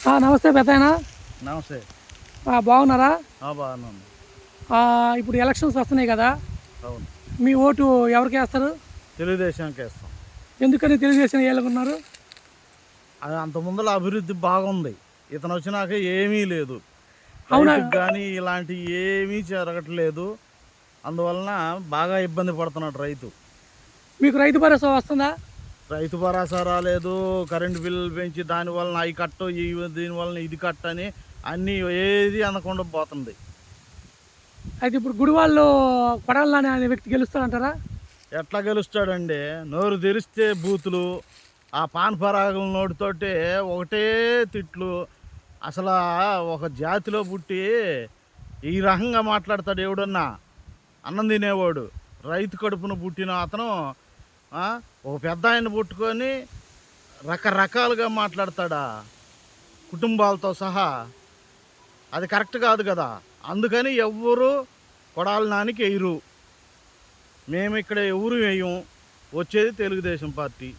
నమస్తే పెద్దాయనా. నమస్తే. బాగున్నారా? బాగున్నాను. ఇప్పుడు ఎలక్షన్స్ వస్తున్నాయి కదా, అవును. మీ ఓటు ఎవరికి వేస్తారు? తెలుగుదేశానికి వేస్తాం. ఎందుకని తెలుగుదేశం వేయాలనుకున్నారు? అది అంత ముందర అభివృద్ధి బాగుంది, ఇతను వచ్చినాక ఏమీ లేదు. అవునా? రైతుకు కానీ ఇలాంటి ఏమీ జరగట్లేదు. అందువలన బాగా ఇబ్బంది పడుతున్నాడు రైతు. మీకు రైతు భరోసా వస్తుందా? రైతు భరోసా రాలేదు, కరెంటు బిల్లులు పెంచి దానివలన అవి కట్టు దీనివలన ఇది కట్టని అన్నీ ఏది అనకుండా పోతుంది. అయితే ఇప్పుడు గుడివాళ్ళు కొడాలని అనే వ్యక్తి గెలుస్తాడంటారా? ఎట్లా గెలుస్తాడండి? నోరు తెరిస్తే బూతులు, ఆ పాన్ పరాగుల నోటితోటే ఒకటే తిట్లు. అసలు ఒక జాతిలో పుట్టి ఈ రకంగా మాట్లాడతాడు ఎవడన్నా? అన్నం తినేవాడు, రైతు కడుపున పుట్టిన అతను ఒక పెద్ద ఆయన పుట్టుకొని రకరకాలుగా మాట్లాడతాడా కుటుంబాలతో సహా? అది కరెక్ట్ కాదు కదా. అందుకని ఎవ్వరూ కొడాలి నానికి వేయరు. మేము ఇక్కడ ఎవరు వేయం. వచ్చేది తెలుగుదేశం పార్టీ.